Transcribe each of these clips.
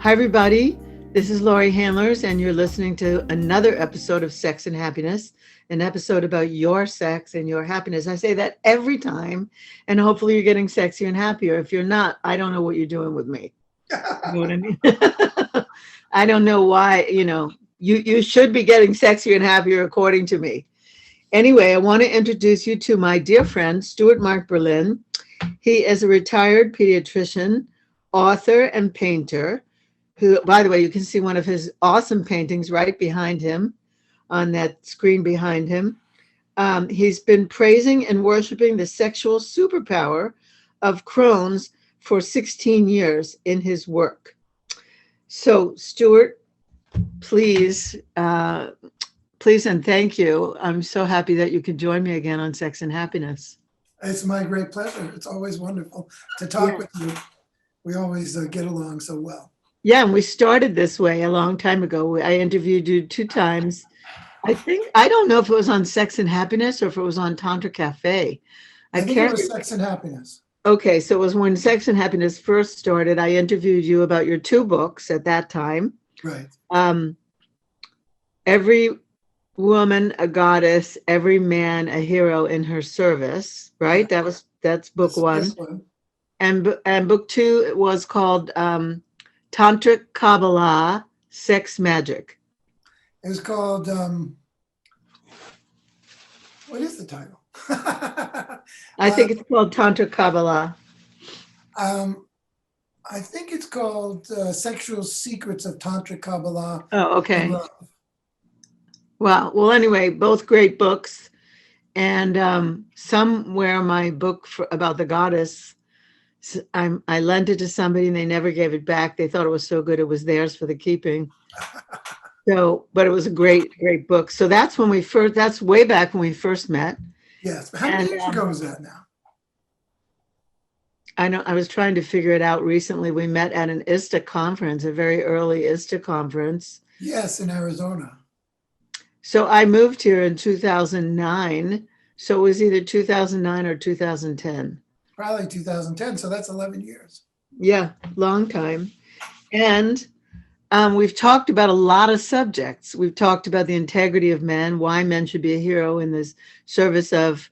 Hi, everybody. This is Laurie Handlers, and you're listening to another episode of Sex and Happiness, an episode about your sex and your happiness. I say that every time, and hopefully you're getting sexier and happier. If you're not, I don't know what you're doing with me. You know what I mean? I don't know why, you should be getting sexier and happier according to me. Anyway, I want to introduce you to my dear friend, Stuart Mark Berlin. He is a retired pediatrician, author, and painter who, by the way, you can see one of his awesome paintings right behind him on that screen behind him. He's been praising and worshiping the sexual superpower of Crones for 16 years in his work. So, Stuart, please and thank you. I'm so happy that you could join me again on Sex and Happiness. It's my great pleasure. It's always wonderful to talk with you. We always get along so well. Yeah, and we started this way a long time ago. I interviewed you 2 times. I don't know if it was on Sex and Happiness or if it was on Tantra Cafe. I think it was Sex and Happiness. Okay, so it was when Sex and Happiness first started. I interviewed you about your 2 books at that time. Right. Every woman a goddess, every man a hero in her service, right? That's book 1. And book 2 was called Tantric Kabbalah, Sex Magic. It was called, what is the title? I think it's called Tantric Kabbalah. I think it's called Sexual Secrets of Tantric Kabbalah. Oh, okay. Well, anyway, both great books. And somewhere my book about the goddess, I lent it to somebody and they never gave it back. They thought it was so good, it was theirs for the keeping. But it was a great, great book. So that's way back when we first met. Yes. How many years ago was that now? I was trying to figure it out recently. We met at an ISTA conference, a very early ISTA conference. Yes, in Arizona. So I moved here in 2009. So it was either 2009 or 2010. Probably 2010. So that's 11 years. Yeah, long time. And we've talked about a lot of subjects. We've talked about the integrity of men, why men should be a hero in this service of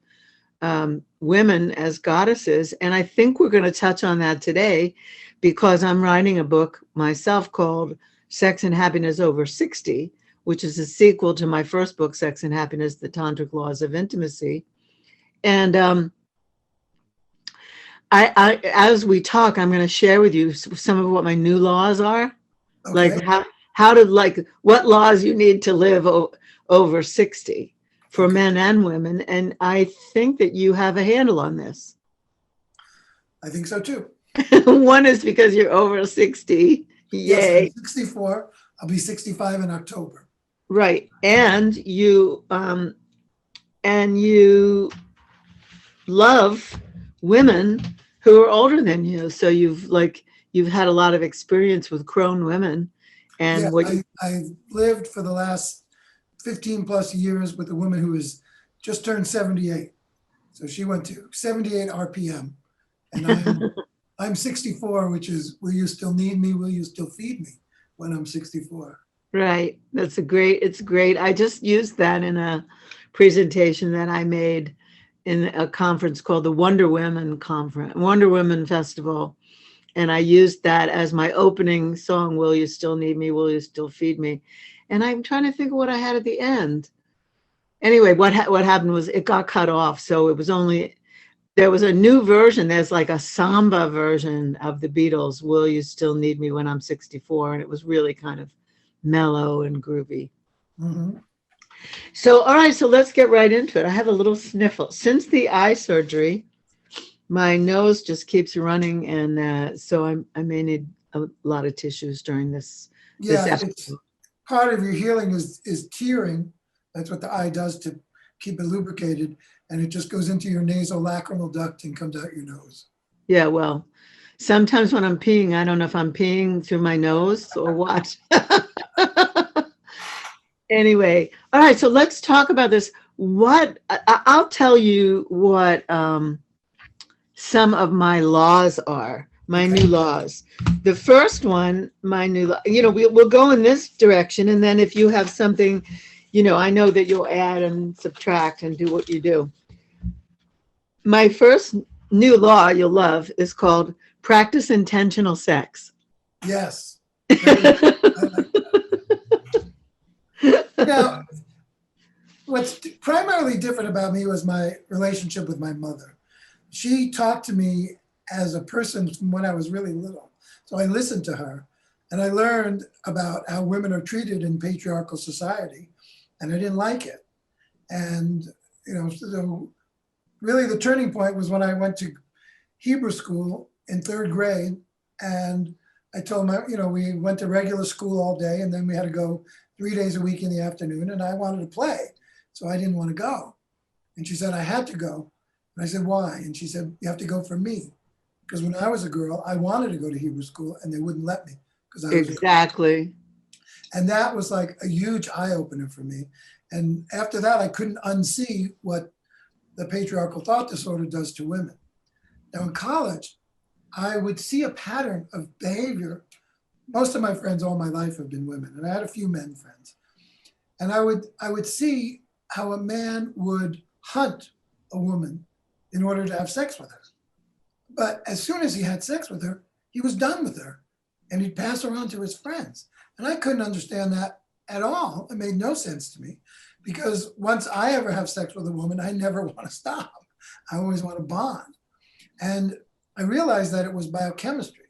women as goddesses. And I think we're going to touch on that today because I'm writing a book myself called Sex and Happiness Over 60, which is a sequel to my first book, Sex and Happiness, The Tantric Laws of Intimacy. And I as we talk, I'm going to share with you some of what my new laws are. Okay. Like what laws you need to live over 60 for men and women. And I think that you have a handle on this. I think so too. One is because you're over 60. Yay. Yes, I'm 64. I'll be 65 in October. Right. And you love women who are older than you. So you've had a lot of experience with crone women. And yeah, I've lived for the last 15 plus years with a woman who has just turned 78. So she went to 78 RPM. And I'm 64, which is, will you still need me? Will you still feed me when I'm 64? Right. It's great. I just used that in a presentation that I made in a conference called the Wonder Women Festival. And I used that as my opening song, Will You Still Need Me? Will You Still Feed Me? And I'm trying to think of what I had at the end. Anyway, what happened was it got cut off. So there was a new version. There's like a samba version of the Beatles, Will You Still Need Me When I'm 64? And it was really kind of mellow and groovy. Mm-hmm. So, all right, so let's get right into it. I have a little sniffle. Since the eye surgery, my nose just keeps running, and so I may need a lot of tissues during this. Yeah, this episode. Part of your healing is tearing. That's what the eye does to keep it lubricated, and it just goes into your nasolacrimal duct and comes out your nose. Yeah, well, sometimes when I'm peeing, I don't know if I'm peeing through my nose or what. Anyway, all right, so let's talk about this. I'll tell you what some of my laws are. My Okay. new laws. The first one, my new law, we'll go in this direction. And then if you have something, I know that you'll add and subtract and do what you do. My first new law you'll love is called practice intentional sex. Yes. Very good. I like that. Now, what's primarily different about me was my relationship with my mother. She taught to me as a person from when I was really little. So I listened to her and I learned about how women are treated in patriarchal society, and I didn't like it. And, so really the turning point was when I went to Hebrew school in third grade. And I told my, we went to regular school all day and then we had to go 3 days a week in the afternoon, and I wanted to play. So I didn't want to go. And she said, I had to go. And I said, why? And she said, you have to go for me. Because when I was a girl, I wanted to go to Hebrew school and they wouldn't let me because I was a girl. Exactly. And that was like a huge eye opener for me. And after that, I couldn't unsee what the patriarchal thought disorder does to women. Now in college, I would see a pattern of behavior. Most of my friends all my life have been women, and I had a few men friends. And I would see how a man would hunt a woman in order to have sex with her. But as soon as he had sex with her, he was done with her and he'd pass her on to his friends. And I couldn't understand that at all. It made no sense to me because once I ever have sex with a woman, I never want to stop. I always want to bond. And I realized that it was biochemistry,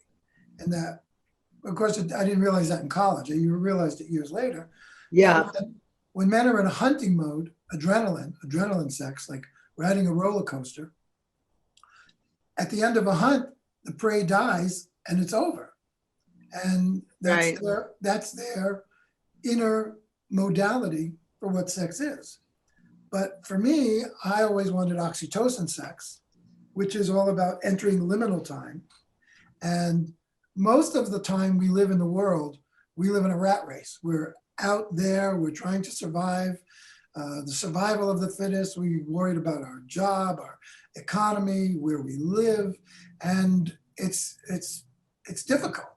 and that, of course, I didn't realize that in college. I realized it years later. Yeah. When men are in a hunting mode, adrenaline sex, like riding a roller coaster, at the end of a hunt, the prey dies and it's over. And that's Right. that's their inner modality for what sex is. But for me, I always wanted oxytocin sex, which is all about entering liminal time. And most of the time we live in the world, we live in a rat race. We're out there, we're trying to survive, the survival of the fittest. We're worried about our job, our economy, where we live, and it's difficult.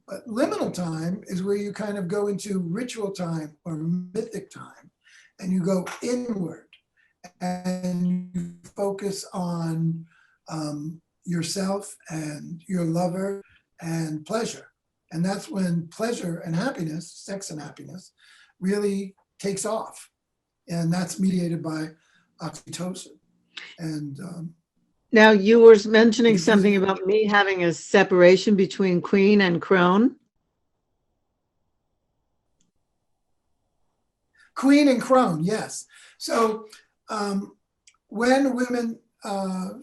But liminal time is where you kind of go into ritual time or mythic time, and you go inward and you focus on yourself and your lover and pleasure. And that's when pleasure and happiness, sex and happiness, really takes off. And that's mediated by oxytocin. And Now you were mentioning something about me having a separation between queen and crone. queen and crone, yes. So when women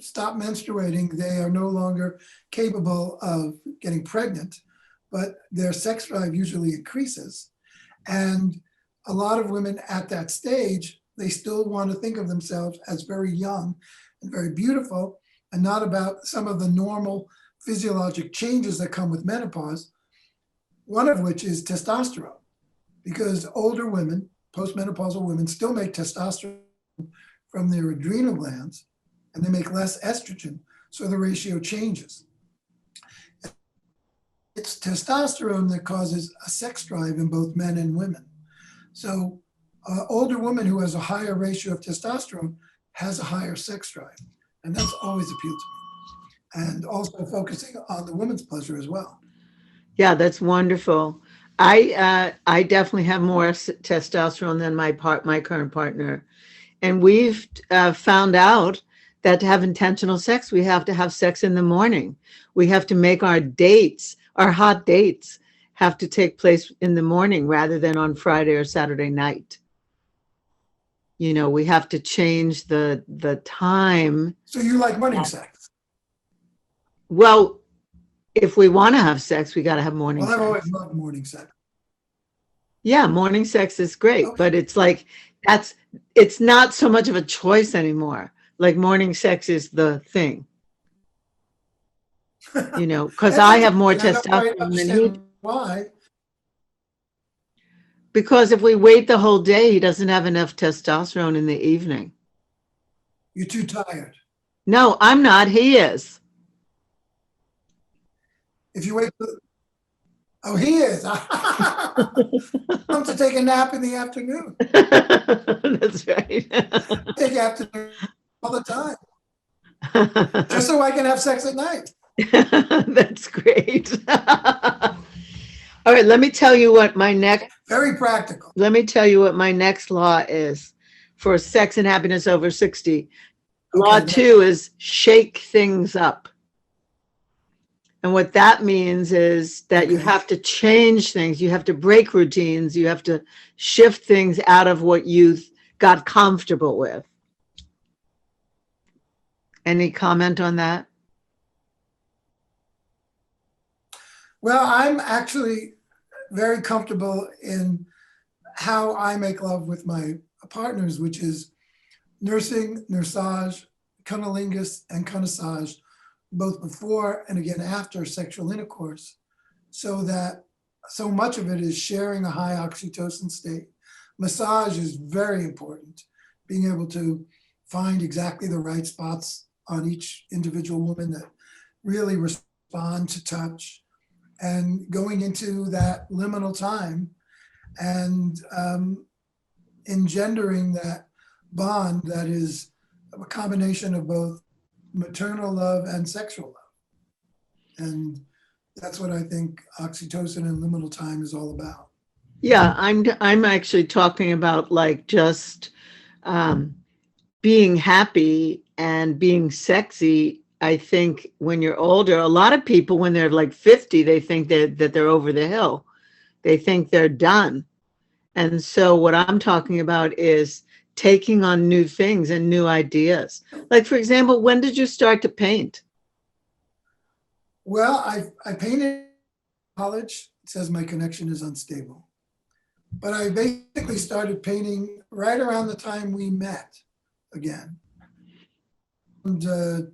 stop menstruating, they are no longer capable of getting pregnant, but their sex drive usually increases. And a lot of women at that stage, they still want to think of themselves as very young and very beautiful, and not about some of the normal physiologic changes that come with menopause, one of which is testosterone. Because older women, postmenopausal women, still make testosterone from their adrenal glands, and they make less estrogen, so the ratio changes. It's testosterone that causes a sex drive in both men and women. So an older woman who has a higher ratio of testosterone has a higher sex drive. And that's always appealed to me. And also focusing on the woman's pleasure as well. Yeah, that's wonderful. I definitely have more testosterone than my current partner, and we've found out that to have intentional sex, we have to have sex in the morning. We have to make our dates, our hot dates, have to take place in the morning rather than on Friday or Saturday night. We have to change the time. So you like morning sex? Well, if we want to have sex, we got to have morning Well, I've sex. always loved morning sex. Yeah, morning sex is great, Okay. but it's like it's not so much of a choice anymore. Like morning sex is the thing, because I have more I don't quite testosterone than he. understand why. Because if we wait the whole day, he doesn't have enough testosterone in the evening. You're too tired. No, I'm not. He is. If you wait, oh, he is. Come to take a nap in the afternoon. That's right. Take afternoon all the time, just so I can have sex at night. That's great. All right, let me tell you what my next Very practical. let me tell you what my next law is for sex and happiness over 60. Law Okay. 2 is shake things up. And what that means is that you Okay. have to change things, you have to break routines, you have to shift things out of what you got comfortable with. Any comment on that? Well, I'm actually very comfortable in how I make love with my partners, which is nursing, nursage, cunnilingus, and cunnissage, both before and again after sexual intercourse, so that so much of it is sharing a high oxytocin state. Massage is very important, being able to find exactly the right spots on each individual woman that really respond to touch, and going into that liminal time and engendering that bond that is a combination of both maternal love and sexual love. And that's what I think oxytocin and liminal time is all about. Yeah, I'm actually talking about like just being happy and being sexy. I think when you're older, a lot of people when they're like 50, they think that they're over the hill. They think they're done. And so what I'm talking about is taking on new things and new ideas. Like, for example, when did you start to paint? Well, I painted in college. It says my connection is unstable. But I basically started painting right around the time we met again. And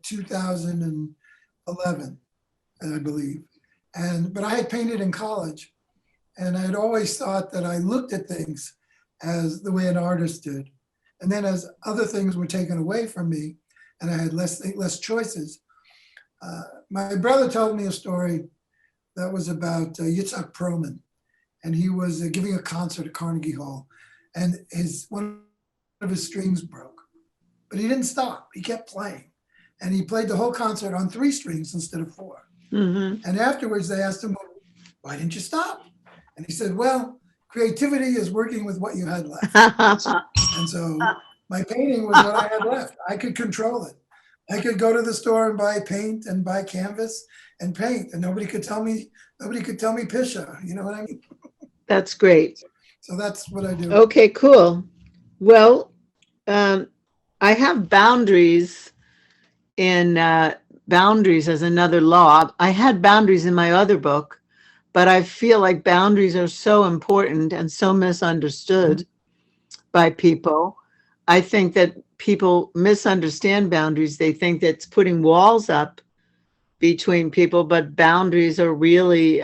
2011, I believe. But I had painted in college, and I had always thought that I looked at things as the way an artist did. And then as other things were taken away from me and I had less choices, my brother told me a story that was about Yitzhak Perlman. And he was giving a concert at Carnegie Hall, and one of his strings broke. But he didn't stop. He kept playing. And he played the whole concert on 3 strings instead of 4. Mm-hmm. And afterwards they asked him, well, why didn't you stop? And he said, well, creativity is working with what you had left. And so my painting was what I had left. I could control it. I could go to the store and buy paint and buy canvas and paint, and nobody could tell me Pisha. You know what I mean? That's great. So that's what I do. Okay, cool. Well, I have boundaries boundaries as another law. I had boundaries in my other book, but I feel like boundaries are so important and so misunderstood by people. I think that people misunderstand boundaries. They think that's putting walls up between people, but boundaries are really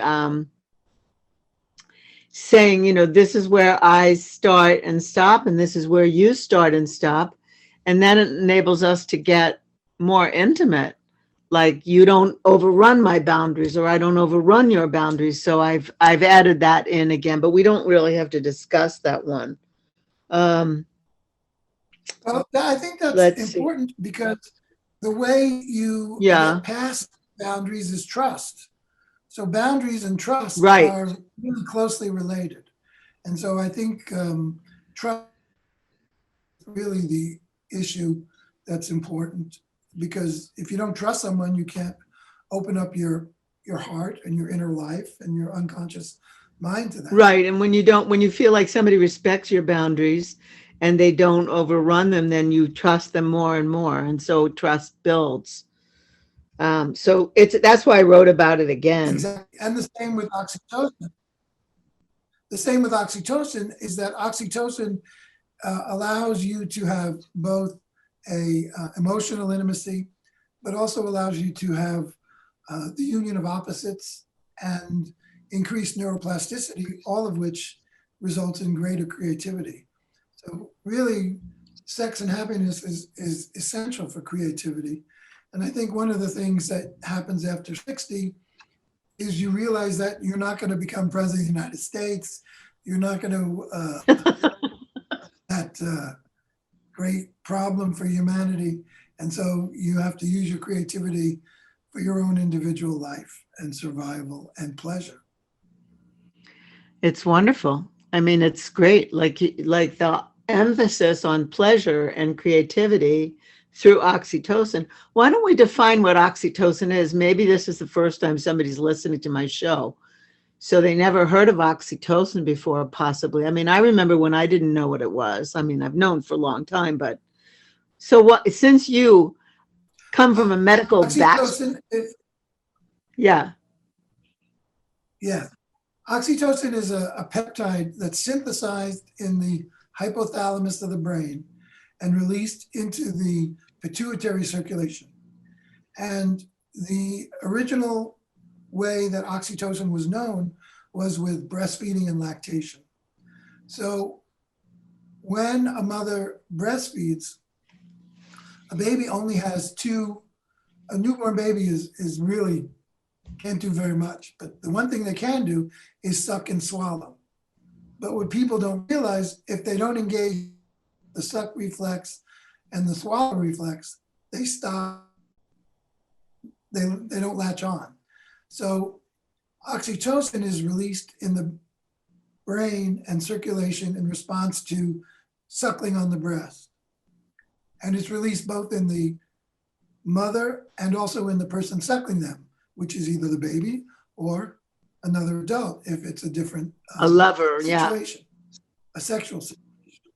saying, this is where I start and stop, and this is where you start and stop. And then it enables us to get more intimate. Like, you don't overrun my boundaries, or I don't overrun your boundaries. So I've added that in again, but we don't really have to discuss that one. Well, I think that's important because the way you get past boundaries is trust. So boundaries and trust are really closely related. And so I think trust is really the issue that's important, because if you don't trust someone, you can't open up your heart and your inner life and your unconscious mind to that. Right. And when you feel like somebody respects your boundaries and they don't overrun them, then you trust them more and more. And so trust builds. So that's why I wrote about it again. Exactly. And the same with oxytocin. The same with oxytocin is that oxytocin allows you to have both a emotional intimacy, but also allows you to have the union of opposites and increased neuroplasticity, all of which results in greater creativity. So really, sex and happiness is essential for creativity. And I think one of the things that happens after 60 is you realize that you're not going to become president of the United States. You're not going to that great problem for humanity. And so you have to use your creativity for your own individual life and survival and pleasure. It's wonderful. I mean, it's great. Like the emphasis on pleasure and creativity through oxytocin. Why don't we define what oxytocin is? Maybe this is the first time somebody's listening to my show, so they never heard of oxytocin before, possibly. I mean, I remember when I didn't know what it was. I mean, I've known for a long time, but so what, since you come from a medical background. Oxytocin is, Yeah. yeah. Oxytocin is a peptide that's synthesized in the hypothalamus of the brain and released into the pituitary circulation. And the original way that oxytocin was known was with breastfeeding and lactation. So when a mother breastfeeds, a baby only has a newborn baby is really can't do very much, but the one thing they can do is suck and swallow. But what people don't realize, if they don't engage the suck reflex and the swallow reflex, they stop, they don't latch on. So oxytocin is released in the brain and circulation in response to suckling on the breast. And it's released both in the mother and also in the person suckling them, which is either the baby or another adult if it's a different A lover, situation, a sexual situation.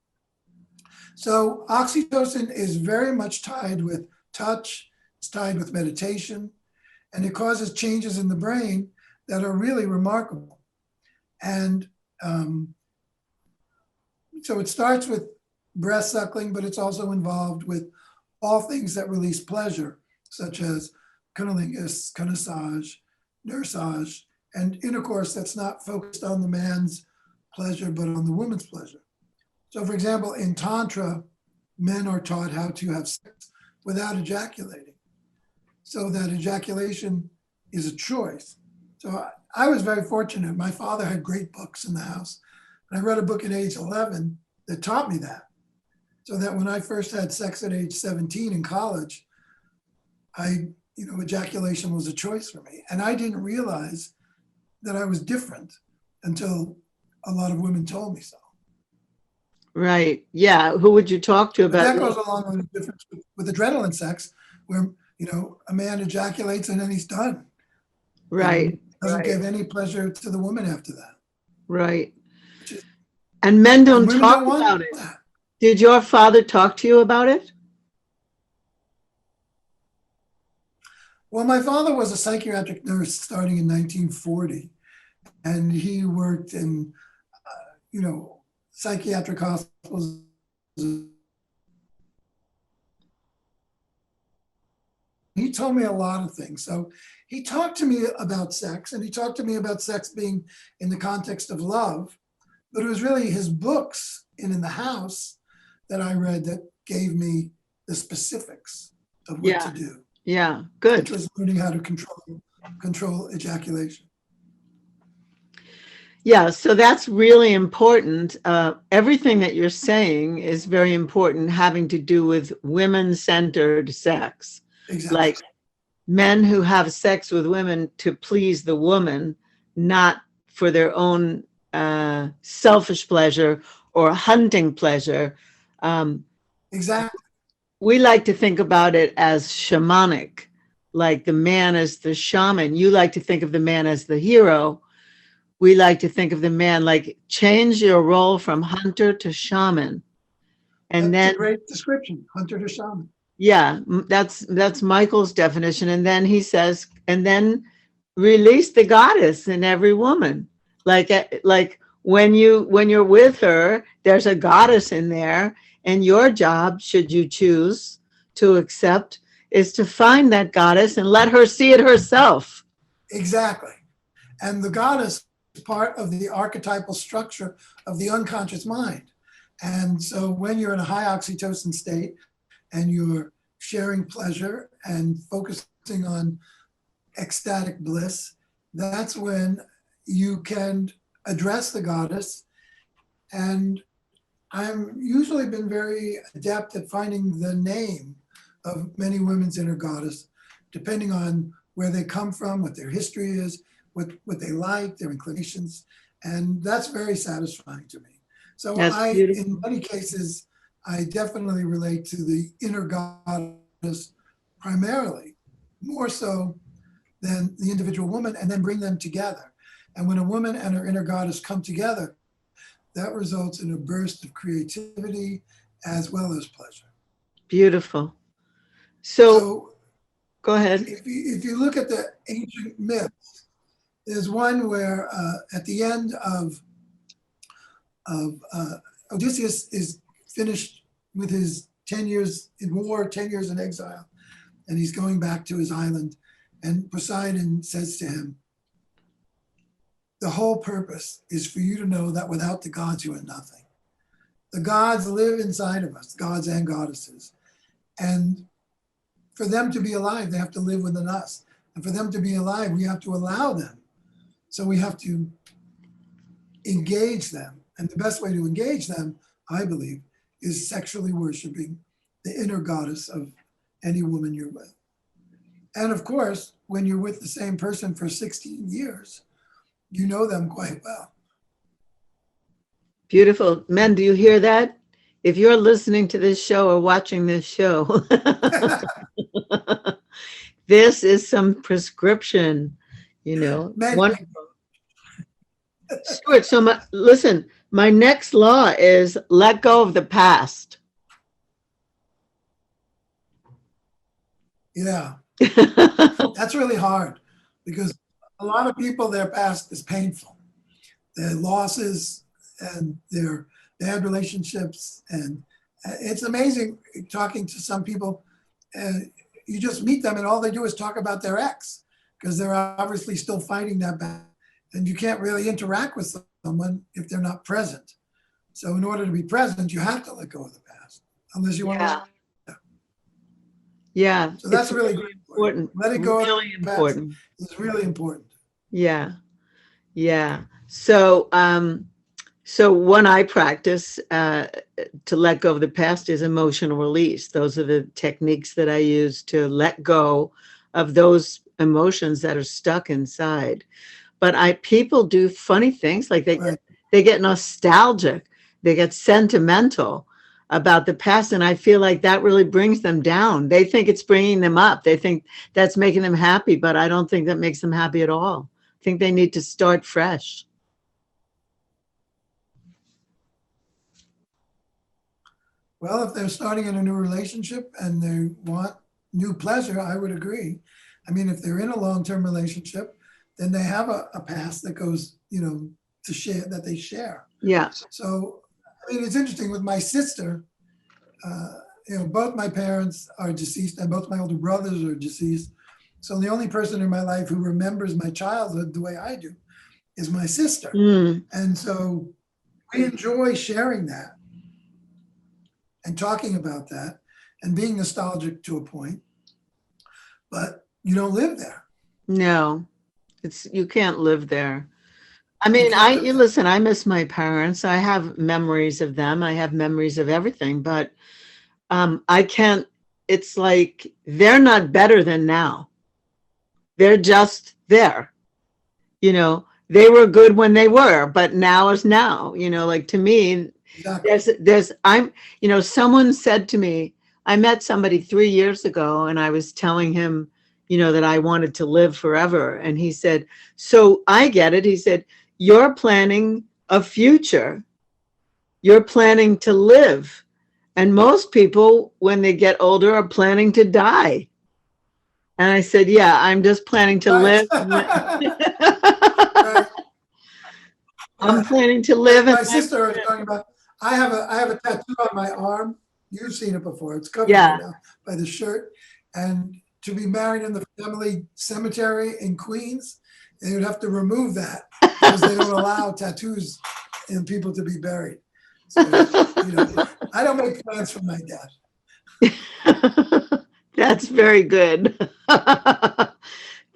So oxytocin is very much tied with touch, it's tied with meditation, and it causes changes in the brain that are really remarkable. And so it starts with breast suckling, but it's also involved with all things that release pleasure, such as cunnilingus, connoissage, nursage, and intercourse that's not focused on the man's pleasure, but on the woman's pleasure. So for example, in Tantra, men are taught how to have sex without ejaculating. So that ejaculation is a choice. So I was very fortunate. My father had great books in the house. And I read a book at age 11 that taught me that. So that when I first had sex at age 17 in college, ejaculation was a choice for me. And I didn't realize that I was different until a lot of women told me so. Right. Yeah. Who would you talk to about that? Goes along with the difference with adrenaline sex, where, a man ejaculates and then he's done. Right. Doesn't give any pleasure to the woman after that. Right. And men don't talk about it. Did your father talk to you about it? Well, my father was a psychiatric nurse starting in 1940, and he worked in, psychiatric hospitals. He told me a lot of things. So he talked to me about sex, and he talked to me about sex being in the context of love, but it was really his books in the house that I read that gave me the specifics of what to do. Yeah, good. Which was learning how to control ejaculation. Yeah, so that's really important. Everything that you're saying is very important, having to do with women-centered sex. Exactly. Like men who have sex with women to please the woman, not for their own selfish pleasure or hunting pleasure. Exactly. We like to think about it as shamanic, like the man as the shaman. You like to think of the man as the hero. We like to think of the man like change your role from hunter to shaman. And that's then a great description, hunter to shaman. Yeah, that's Michael's definition. And then he says, and then release the goddess in every woman. Like when you're with her, there's a goddess in there. And your job, should you choose to accept, is to find that goddess and let her see it herself. Exactly. And the goddess is part of the archetypal structure of the unconscious mind. And so when you're in a high oxytocin state and you're sharing pleasure and focusing on ecstatic bliss, that's when you can address the goddess. And I'm usually been very adept at finding the name of many women's inner goddess, depending on where they come from, what their history is, what they like, their inclinations. And that's very satisfying to me. So That's in beautiful. many cases, I definitely relate to the inner goddess primarily, more so than the individual woman, and then bring them together. And when a woman and her inner goddess come together, that results in a burst of creativity as well as pleasure. Beautiful. So So go ahead. if you look at the ancient myths, there's one where at the end of Odysseus is finished with his 10 years in war, 10 years in exile, and he's going back to his island. And Poseidon says to him, the whole purpose is for you to know that without the gods, you are nothing. The gods live inside of us, gods and goddesses. And for them to be alive, they have to live within us. And for them to be alive, we have to allow them. So we have to engage them. And the best way to engage them, I believe, is sexually worshiping the inner goddess of any woman you're with. And of course, when you're with the same person for 16 years, you know them quite well. Beautiful. Men, do you hear that? If you're listening to this show or watching this show, this is some prescription, Men, wonderful. Stuart, so listen, my next law is let go of the past. yeah, that's really hard because a lot of people, their past is painful. Their losses and their bad relationships. And it's amazing talking to some people. You just meet them and all they do is talk about their ex because they're obviously still fighting that battle. And you can't really interact with someone if they're not present. So in order to be present, you have to let go of the past, unless you want to. Yeah. So that's really important. Let it go. Really important. It's really important. Yeah. Yeah. So, so one I practice to let go of the past is emotional release. Those are the techniques that I use to let go of those emotions that are stuck inside. But people do funny things, like they get nostalgic, they get sentimental about the past, and I feel like that really brings them down. They think it's bringing them up. They think that's making them happy, but I don't think that makes them happy at all. I think they need to start fresh. Well, if they're starting in a new relationship and they want new pleasure, I would agree. I mean, if they're in a long-term relationship, then they have a past that goes, to share, that they share. Yeah. So, I mean, it's interesting with my sister, both my parents are deceased and both my older brothers are deceased. So the only person in my life who remembers my childhood the way I do is my sister. And so we enjoy sharing that and talking about that and being nostalgic to a point, but you don't live there. No, you can't live there. I mean, listen, I miss my parents. I have memories of them. I have memories of everything, but I can't, it's like, they're not better than now. They're just there. They were good when they were, but now is now, like to me, exactly. Someone said to me, I met somebody 3 years ago and I was telling him, that I wanted to live forever. And he said, so I get it. He said, you're planning a future. You're planning to live. And most people, when they get older, are planning to die. And I said, yeah, I'm just planning to live. I'm planning to live. My sister was talking about, I have a tattoo on my arm. You've seen it before. It's covered right now by the shirt. And to be married in the family cemetery in Queens, they would have to remove that because they don't allow tattoos in people to be buried. So, I don't make plans for my death. That's very good.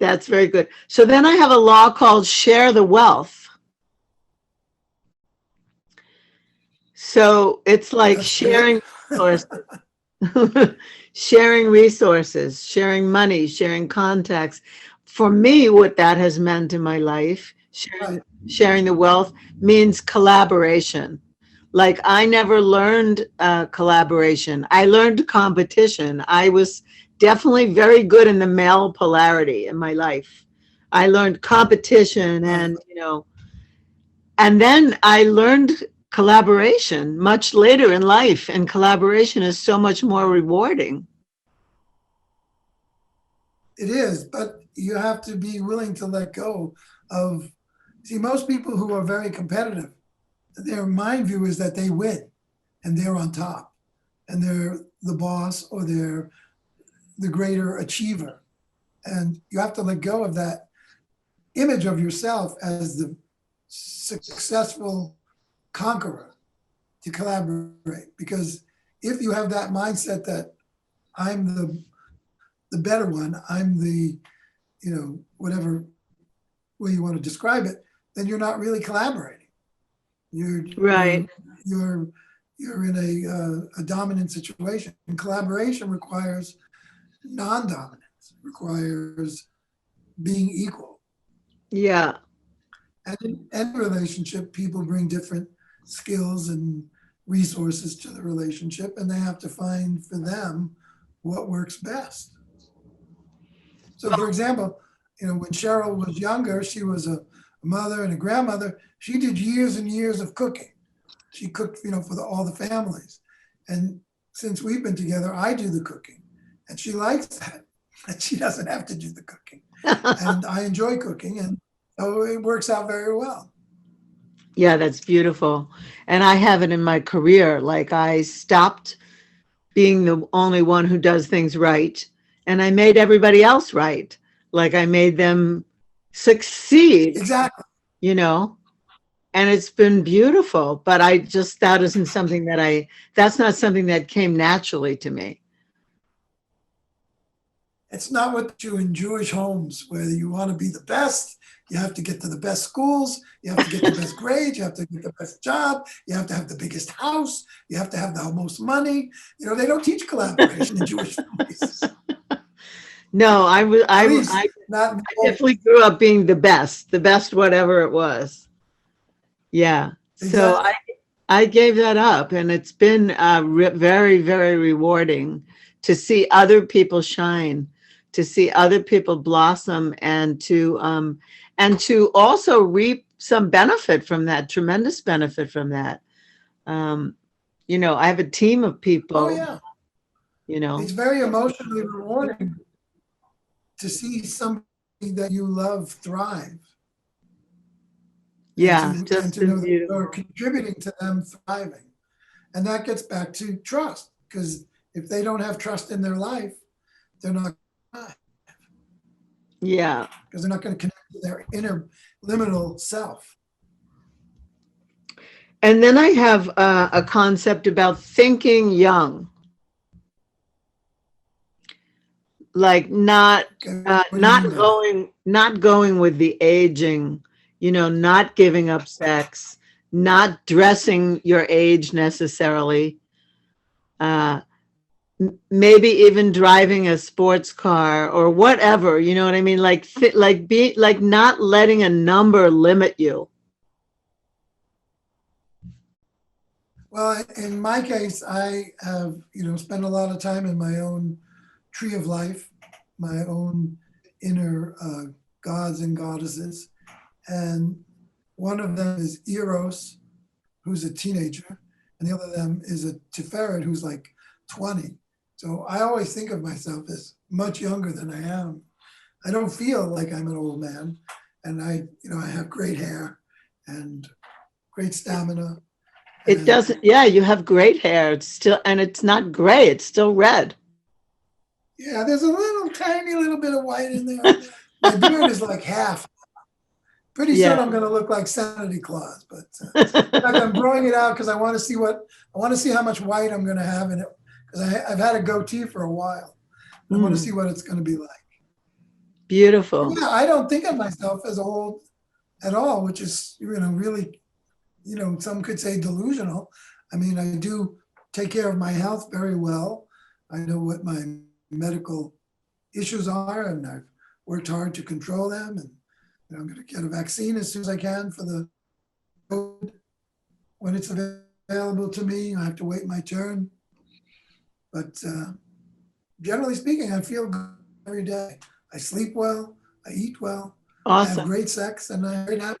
That's very good. So then I have a law called share the wealth. So it's like That's good. sharing resources, sharing resources, sharing money, sharing contacts. For me, what that has meant in my life, Right. sharing the wealth means collaboration. Like I never learned collaboration. I learned competition. I was definitely very good in the male polarity in my life. I learned competition Right. and then I learned collaboration much later in life, and collaboration is so much more rewarding. It is, but you have to be willing to let go of, see, most people who are very competitive, their mind view is that they win and they're on top and they're the boss or they're the greater achiever. And you have to let go of that image of yourself as the successful conqueror to collaborate. Because if you have that mindset that I'm the better one, I'm the, whatever way you want to describe it, then you're not really collaborating. You're Right. you're you're in a dominant situation. And collaboration requires non-dominance, requires being equal. Yeah. And in any relationship, people bring different skills and resources to the relationship, and they have to find for them what works best. So, for example, when Cheryl was younger, she was a mother and a grandmother. She did years and years of cooking. She cooked, for all the families. And since we've been together, I do the cooking, and she likes that. And she doesn't have to do the cooking. And I enjoy cooking, and so it works out very well. Yeah, that's beautiful. And I have it in my career. Like I stopped being the only one who does things right, and I made everybody else right. Like I made them succeed, Exactly. you know, and it's been beautiful. But that isn't something that's not something that came naturally to me. It's not what you in Jewish homes where you want to be the best. You have to get to the best schools. You have to get the best grades. You have to get the best job. You have to have the biggest house. You have to have the most money. They don't teach collaboration in Jewish families. No, At least not in I the definitely grew up being the best whatever it was. Yeah. So exactly. I gave that up, and it's been very, very rewarding to see other people shine, to see other people blossom, and to also reap some benefit from that, tremendous benefit from that. Um, I have a team of Oh people, yeah. you know. It's very emotionally rewarding to see somebody that you love thrive and Yeah, just to been know that you're beautiful. contributing to them thriving. And that gets back to trust, because if they don't have trust in their life, they're not, Yeah. because they're not going to connect to their inner liminal self. And then I have a concept about thinking young, like Okay, what do you not mean by that? going with the aging, not giving up sex, not dressing your age necessarily, uh, maybe even driving a sports car or whatever, you know what I mean? Like not letting a number limit you. Well, in my case, I have, spent a lot of time in my own tree of life, my own inner gods and goddesses. And one of them is Eros, who's a teenager, and the other of them is a Tiferet, who's like 20. So I always think of myself as much younger than I am. I don't feel like I'm an old man, and I have great hair and great stamina. It And doesn't, yeah, you have great hair. And it's not gray, it's still red. yeah, there's a little tiny little bit of white in there. My beard is like half. Pretty soon Yeah. I'm going to look like Santa Claus, but in fact, I'm growing it out because I want to see how much white I'm going to have in it, because I've had a goatee for a while. I want to Mm, see what it's going to be like. Beautiful. Yeah, I don't think of myself as old at all, which is, really, some could say delusional. I mean, I do take care of my health very well. I know what my medical issues are, and I've worked hard to control them. And I'm going to get a vaccine as soon as I can for the COVID when it's available to me. I have to wait my turn. But generally speaking, I feel good every day. I sleep well, I eat well, I have Awesome. great sex, and I'm very happy.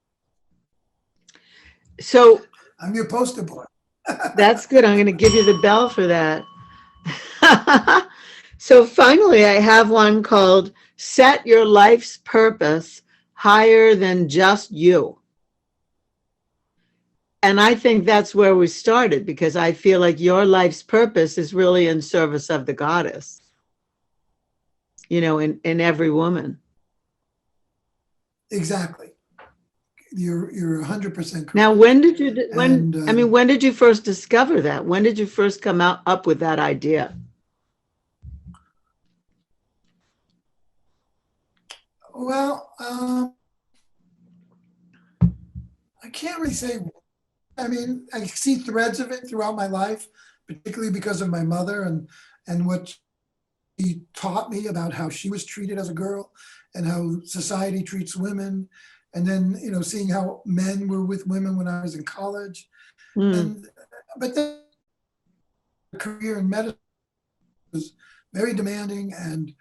So I'm your poster boy. that's good. I'm going to give you the bell for that. So finally, I have one called Set Your Life's Purpose Higher Than Just You. And I think that's where we started, because I feel like your life's purpose is really in service of the goddess, in every woman. Exactly. You're 100% correct. Now, when did you first discover that? When did you first come up with that idea? Well, I can't really say. I mean, I see threads of it throughout my life, particularly because of my mother and what she taught me about how she was treated as a girl and how society treats women. And then, seeing how men were with women when I was in college. But then a career in medicine was very demanding and,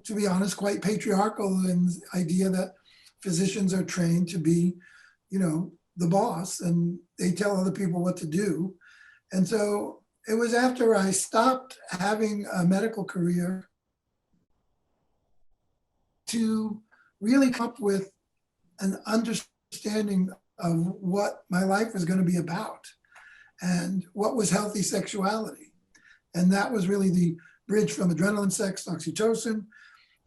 to be honest, quite patriarchal in the idea that physicians are trained to be, the boss, and they tell other people what to do. And so it was after I stopped having a medical career to really come up with an understanding of what my life was going to be about and what was healthy sexuality. And that was really the bridge from adrenaline, sex, oxytocin.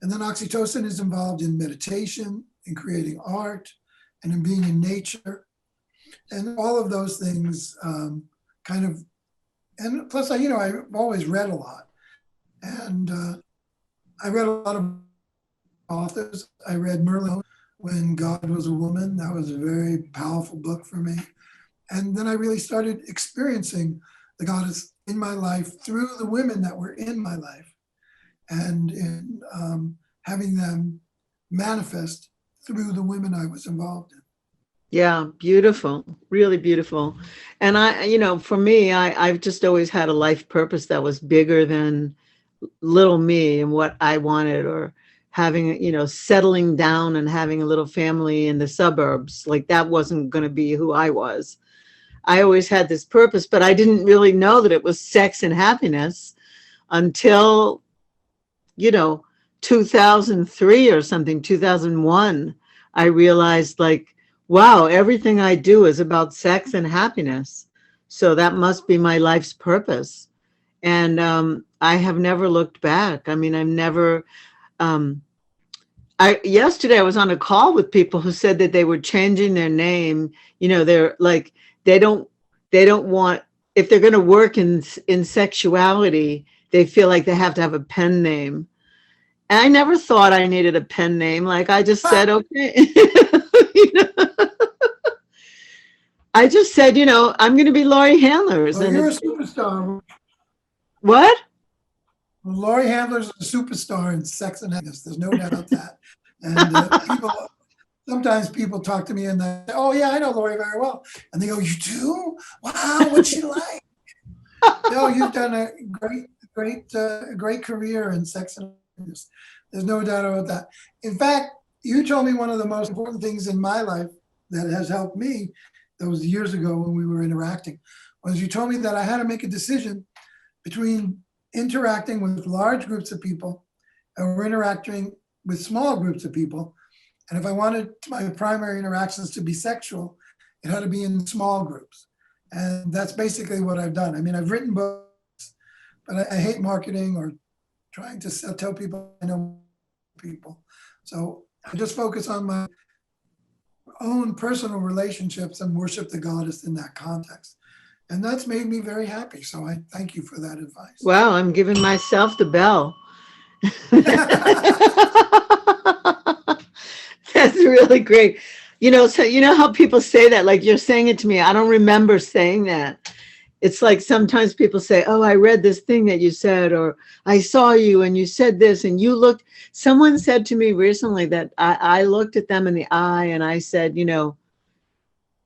And then oxytocin is involved in meditation, in creating art, and in being in nature. And all of those things and plus, I've always read a lot. And I read a lot of authors. I read Merlin, When God Was a Woman. That was a very powerful book for me. And then I really started experiencing the goddess in my life through the women that were in my life, and in having them manifest through the women I was involved in. Yeah, beautiful, really beautiful. And for me, I've just always had a life purpose that was bigger than little me and what I wanted, or having, settling down and having a little family in the suburbs. Like, that wasn't going to be who I was. I always had this purpose, but I didn't really know that it was sex and happiness until, 2003 or something, 2001. I realized, like, wow, everything I do is about sex and happiness. So that must be my life's purpose. And I have never looked back. I mean, I've never, yesterday I was on a call with people who said that they were changing their name. They're like, they don't want, if they're going to work in sexuality, they feel like they have to have a pen name. And I never thought I needed a pen name. Like, I just said, okay. I just said, I'm going to be Laurie Handlers. Well, you're a superstar. What? Well, Laurie Handlers is a superstar in sex and happiness. There's no doubt about that. And sometimes people talk to me and they say, oh, yeah, I know Laurie very well. And they go, you do? Wow, what's she like? No, you've done a great career in sex and happiness. There's no doubt about that. In fact, you told me one of the most important things in my life that has helped me, that was years ago when we were interacting, was you told me that I had to make a decision between interacting with large groups of people or interacting with small groups of people. And if I wanted my primary interactions to be sexual, it had to be in small groups. And that's basically what I've done. I mean, I've written books, but I hate marketing or trying to tell people I know people. So I just focus on my own personal relationships and worship the goddess in that context. And that's made me very happy. So I thank you for that advice. Wow, I'm giving myself the bell. That's really great. So you know how people say that, like you're saying it to me. I don't remember saying that. It's like sometimes people say, oh, I read this thing that you said, or I saw you and you said this and you looked. Someone said to me recently that I looked at them in the eye and I said,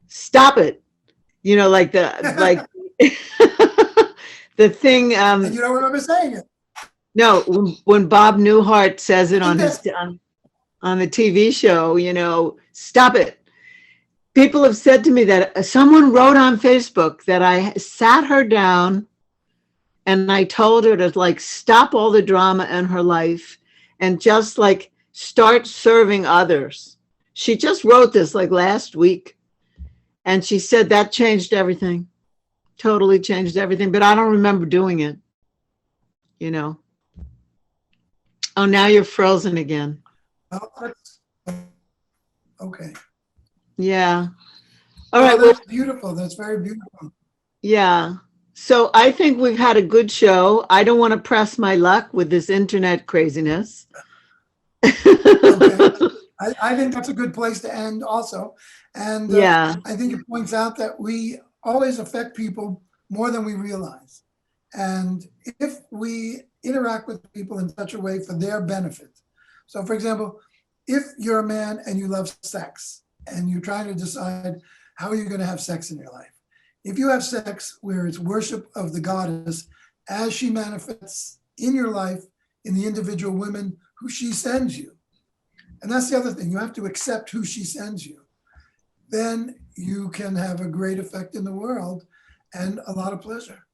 stop it. Like like the thing. And you don't remember saying it. No, when Bob Newhart says it on his on the TV show, stop it. People have said to me that someone wrote on Facebook that I sat her down and I told her to like stop all the drama in her life and just like start serving others. She just wrote this like last week and she said that changed everything, totally changed everything, but I don't remember doing it, Oh, now you're frozen again. Okay. Yeah. All right. That's beautiful. That's very beautiful. Yeah. So I think we've had a good show. I don't want to press my luck with this internet craziness. Okay. I think that's a good place to end also. And yeah, I think it points out that we always affect people more than we realize. And if we interact with people in such a way for their benefit. So for example, if you're a man and you love sex and you're trying to decide how you're going to have sex in your life, if you have sex where it's worship of the goddess as she manifests in your life in the individual women who she sends you, and that's the other thing, you have to accept who she sends you, then you can have a great effect in the world and a lot of pleasure.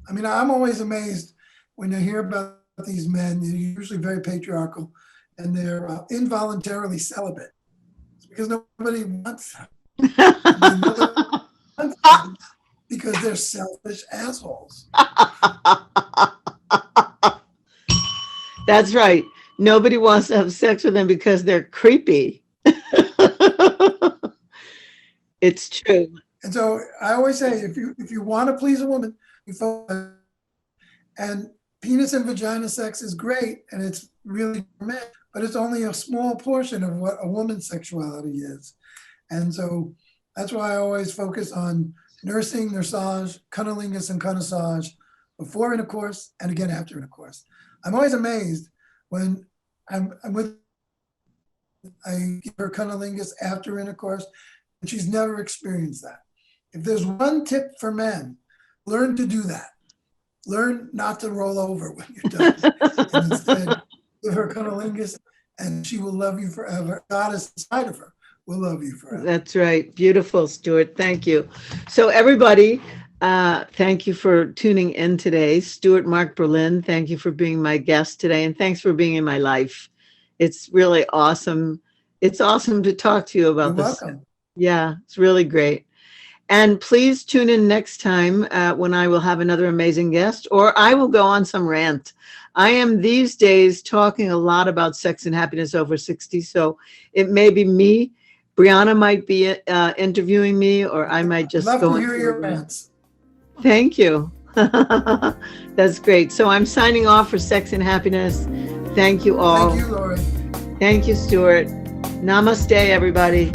I mean, I'm always amazed when I hear about these men, they're usually very patriarchal, and they're involuntarily celibate. It's because nobody wants them. Nobody wants them because they're selfish assholes. That's right. Nobody wants to have sex with them because they're creepy. It's true. And so I always say, if you want to please a woman, you focus. And penis and vagina sex is great, and it's really for men, but it's only a small portion of what a woman's sexuality is. And so that's why I always focus on nursing, nursage, cunnilingus, and connoissage before intercourse and again after intercourse. I'm always amazed when I give her cunnilingus after intercourse, and she's never experienced that. If there's one tip for men, learn to do that. Learn not to roll over when you're done. And instead, give her cunnilingus, and she will love you forever. Goddess inside of her will love you forever. That's right. Beautiful, Stuart. Thank you. So everybody, thank you for tuning in today. Stuart Mark Berlin, thank you for being my guest today, and thanks for being in my life. It's really awesome. It's awesome to talk to you about You're this. welcome. Yeah, it's really great. And please tune in next time when I will have another amazing guest, or I will go on some rant. I am these days talking a lot about sex and happiness over 60, so it may be me. Brianna might be interviewing me, or I might just Love go to hear into your it. rants. Thank you. That's great. So I'm signing off for Sex and Happiness. Thank you all. Thank you, Laurie. Thank you, Stuart. Namaste, everybody.